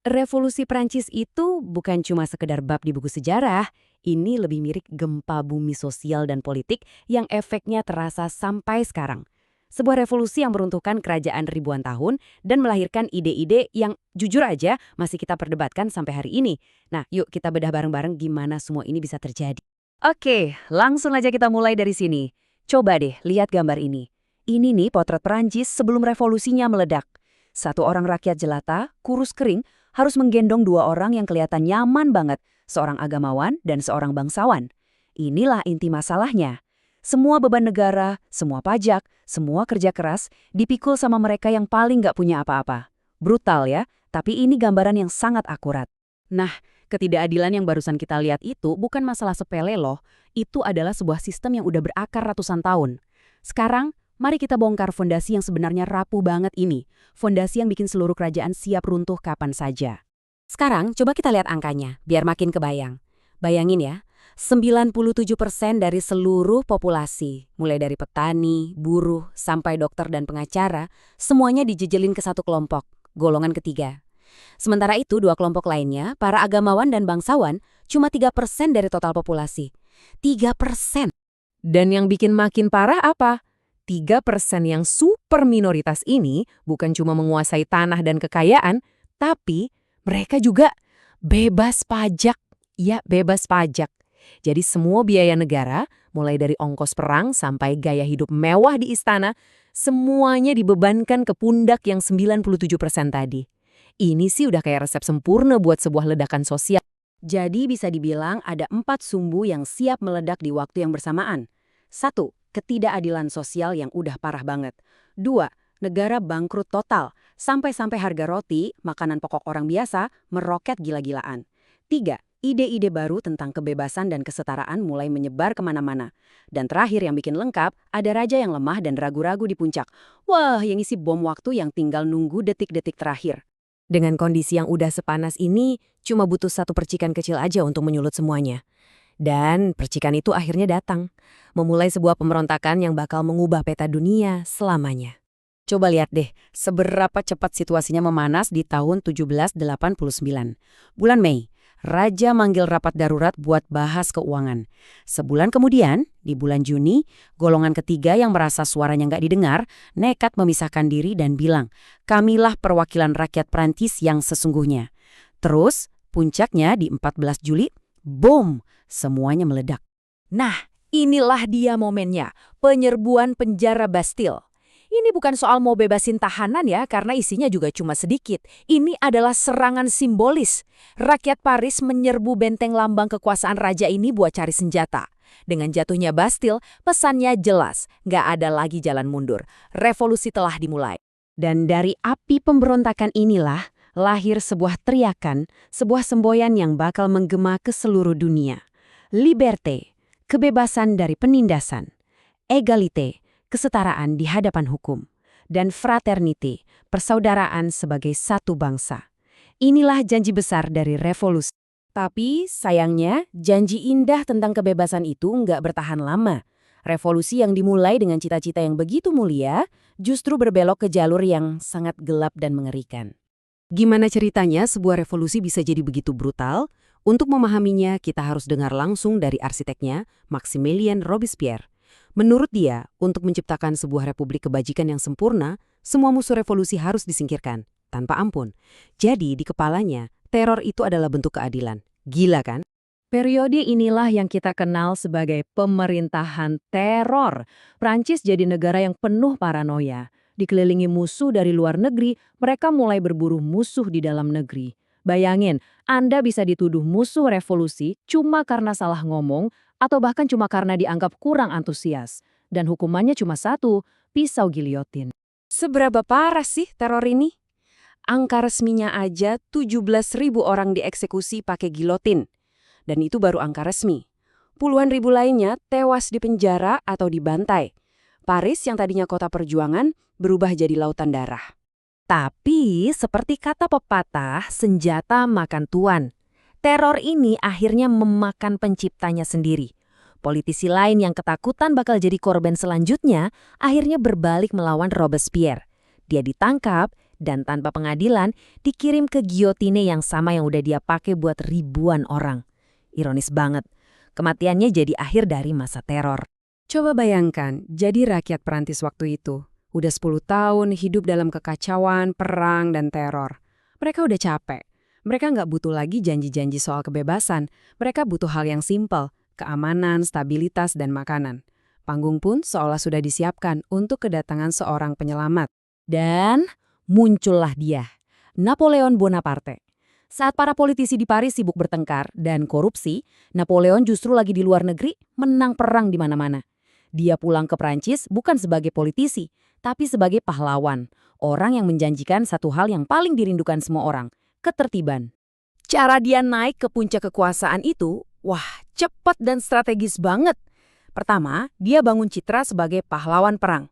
Revolusi Prancis itu bukan cuma sekedar bab di buku sejarah, ini lebih mirip gempa bumi sosial dan politik yang efeknya terasa sampai sekarang. Sebuah revolusi yang meruntuhkan kerajaan ribuan tahun dan melahirkan ide-ide yang jujur aja masih kita perdebatkan sampai hari ini. Nah, yuk kita bedah bareng-bareng gimana semua ini bisa terjadi. Oke, langsung aja kita mulai dari sini. Coba deh lihat gambar ini. Ini nih potret Prancis sebelum revolusinya meledak. Satu orang rakyat jelata, kurus kering, harus menggendong dua orang yang kelihatan nyaman banget, seorang agamawan dan seorang bangsawan. Inilah inti masalahnya. Semua beban negara, semua pajak, semua kerja keras dipikul sama mereka yang paling nggak punya apa-apa. Brutal ya, tapi ini gambaran yang sangat akurat. Nah, ketidakadilan yang barusan kita lihat itu bukan masalah sepele loh. Itu adalah sebuah sistem yang udah berakar ratusan tahun. Sekarang, mari kita bongkar fondasi yang sebenarnya rapuh banget ini. Fondasi yang bikin seluruh kerajaan siap runtuh kapan saja. Sekarang, coba kita lihat angkanya, biar makin kebayang. Bayangin ya, 97% dari seluruh populasi, mulai dari petani, buruh, sampai dokter dan pengacara, semuanya dijejelin ke satu kelompok, golongan ketiga. Sementara itu, dua kelompok lainnya, para agamawan dan bangsawan, cuma 3% dari total populasi. 3%. Dan yang bikin makin parah apa? 3% yang super minoritas ini bukan cuma menguasai tanah dan kekayaan, tapi mereka juga bebas pajak. Ya, bebas pajak. Jadi semua biaya negara, mulai dari ongkos perang sampai gaya hidup mewah di istana, semuanya dibebankan ke pundak yang 97% tadi. Ini sih udah kayak resep sempurna buat sebuah ledakan sosial. Jadi bisa dibilang ada 4 sumbu yang siap meledak di waktu yang bersamaan. 1. Ketidakadilan sosial yang udah parah banget. 2. Negara bangkrut total, sampai-sampai harga roti, makanan pokok orang biasa, meroket gila-gilaan. 3. Ide-ide baru tentang kebebasan dan kesetaraan mulai menyebar kemana-mana. Dan terakhir yang bikin lengkap, ada raja yang lemah dan ragu-ragu di puncak. Wah, yang isi bom waktu yang tinggal nunggu detik-detik terakhir. Dengan kondisi yang udah sepanas ini, cuma butuh satu percikan kecil aja untuk menyulut semuanya. Dan percikan itu akhirnya datang, memulai sebuah pemberontakan yang bakal mengubah peta dunia selamanya. Coba lihat deh, seberapa cepat situasinya memanas di tahun 1789. Bulan Mei, Raja manggil rapat darurat buat bahas keuangan. Sebulan kemudian, di bulan Juni, golongan ketiga yang merasa suaranya nggak didengar, nekat memisahkan diri dan bilang, kamilah perwakilan rakyat Prancis yang sesungguhnya. Terus, puncaknya di 14 Juli, boom, semuanya meledak. Nah, inilah dia momennya, penyerbuan penjara Bastille. Ini bukan soal mau bebasin tahanan ya, karena isinya juga cuma sedikit. Ini adalah serangan simbolis. Rakyat Paris menyerbu benteng lambang kekuasaan raja ini buat cari senjata. Dengan jatuhnya Bastille, pesannya jelas, nggak ada lagi jalan mundur. Revolusi telah dimulai. Dan dari api pemberontakan inilah, lahir sebuah teriakan, sebuah semboyan yang bakal menggema ke seluruh dunia. Liberté, kebebasan dari penindasan. Égalité, kesetaraan di hadapan hukum, dan fraternité, persaudaraan sebagai satu bangsa. Inilah janji besar dari revolusi. Tapi sayangnya, janji indah tentang kebebasan itu nggak bertahan lama. Revolusi yang dimulai dengan cita-cita yang begitu mulia, justru berbelok ke jalur yang sangat gelap dan mengerikan. Gimana ceritanya sebuah revolusi bisa jadi begitu brutal? Untuk memahaminya, kita harus dengar langsung dari arsiteknya, Maximilien Robespierre. Menurut dia, untuk menciptakan sebuah republik kebajikan yang sempurna, semua musuh revolusi harus disingkirkan, tanpa ampun. Jadi, di kepalanya, teror itu adalah bentuk keadilan. Gila kan? Periode inilah yang kita kenal sebagai pemerintahan teror. Prancis jadi negara yang penuh paranoia. Dikelilingi musuh dari luar negeri, mereka mulai berburu musuh di dalam negeri. Bayangin, Anda bisa dituduh musuh revolusi cuma karena salah ngomong, atau bahkan cuma karena dianggap kurang antusias. Dan hukumannya cuma satu, pisau giliotin. Seberapa parah sih teror ini? Angka resminya aja 17.000 orang dieksekusi pakai gilotin. Dan itu baru angka resmi. Puluhan ribu lainnya tewas di penjara atau dibantai. Paris yang tadinya kota perjuangan berubah jadi lautan darah. Tapi seperti kata pepatah, senjata makan tuan. Teror ini akhirnya memakan penciptanya sendiri. Politisi lain yang ketakutan bakal jadi korban selanjutnya akhirnya berbalik melawan Robespierre. Dia ditangkap, dan tanpa pengadilan dikirim ke giotine yang sama yang udah dia pakai buat ribuan orang. Ironis banget, kematiannya jadi akhir dari masa teror. Coba bayangkan, jadi rakyat Perancis waktu itu. Udah 10 tahun hidup dalam kekacauan, perang, dan teror. Mereka udah capek. Mereka nggak butuh lagi janji-janji soal kebebasan. Mereka butuh hal yang simpel, keamanan, stabilitas, dan makanan. Panggung pun seolah sudah disiapkan untuk kedatangan seorang penyelamat. Dan muncullah dia, Napoleon Bonaparte. Saat para politisi di Paris sibuk bertengkar dan korupsi, Napoleon justru lagi di luar negeri menang perang di mana-mana. Dia pulang ke Prancis bukan sebagai politisi, tapi sebagai pahlawan. Orang yang menjanjikan satu hal yang paling dirindukan semua orang, ketertiban. Cara dia naik ke puncak kekuasaan itu, wah, cepat dan strategis banget. Pertama, dia bangun citra sebagai pahlawan perang.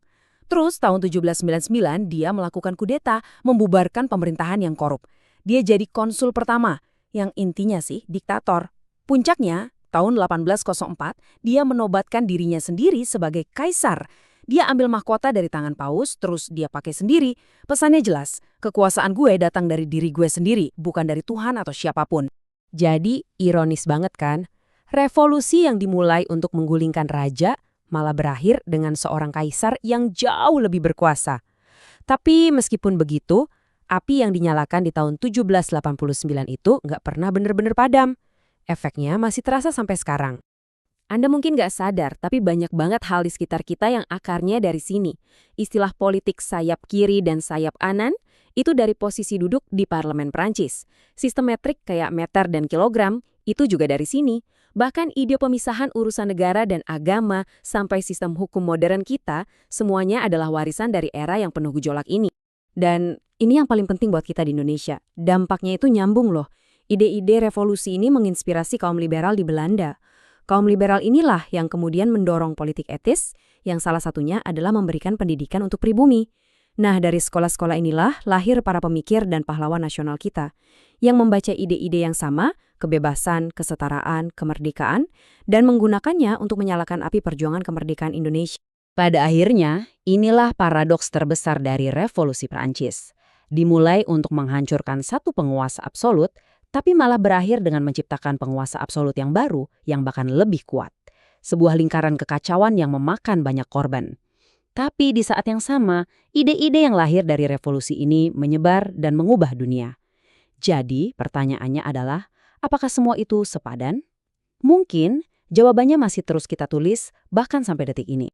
Terus tahun 1799 dia melakukan kudeta, membubarkan pemerintahan yang korup. Dia jadi konsul pertama, yang intinya sih diktator. Puncaknya, tahun 1804, dia menobatkan dirinya sendiri sebagai kaisar. Dia ambil mahkota dari tangan paus, terus dia pakai sendiri. Pesannya jelas, kekuasaan gue datang dari diri gue sendiri, bukan dari Tuhan atau siapapun. Jadi, ironis banget kan? Revolusi yang dimulai untuk menggulingkan raja malah berakhir dengan seorang kaisar yang jauh lebih berkuasa. Tapi meskipun begitu, api yang dinyalakan di tahun 1789 itu nggak pernah benar-benar padam. Efeknya masih terasa sampai sekarang. Anda mungkin nggak sadar, tapi banyak banget hal di sekitar kita yang akarnya dari sini. Istilah politik sayap kiri dan sayap kanan itu dari posisi duduk di parlemen Prancis. Sistem metrik kayak meter dan kilogram itu juga dari sini. Bahkan ide pemisahan urusan negara dan agama sampai sistem hukum modern kita, semuanya adalah warisan dari era yang penuh gejolak ini. Dan ini yang paling penting buat kita di Indonesia. Dampaknya itu nyambung loh. Ide-ide revolusi ini menginspirasi kaum liberal di Belanda. Kaum liberal inilah yang kemudian mendorong politik etis, yang salah satunya adalah memberikan pendidikan untuk pribumi. Nah, dari sekolah-sekolah inilah lahir para pemikir dan pahlawan nasional kita, yang membaca ide-ide yang sama, kebebasan, kesetaraan, kemerdekaan, dan menggunakannya untuk menyalakan api perjuangan kemerdekaan Indonesia. Pada akhirnya, inilah paradoks terbesar dari revolusi Prancis. Dimulai untuk menghancurkan satu penguasa absolut, tapi malah berakhir dengan menciptakan penguasa absolut yang baru, yang bahkan lebih kuat. Sebuah lingkaran kekacauan yang memakan banyak korban. Tapi di saat yang sama, ide-ide yang lahir dari revolusi ini menyebar dan mengubah dunia. Jadi, pertanyaannya adalah, apakah semua itu sepadan? Mungkin, jawabannya masih terus kita tulis, bahkan sampai detik ini.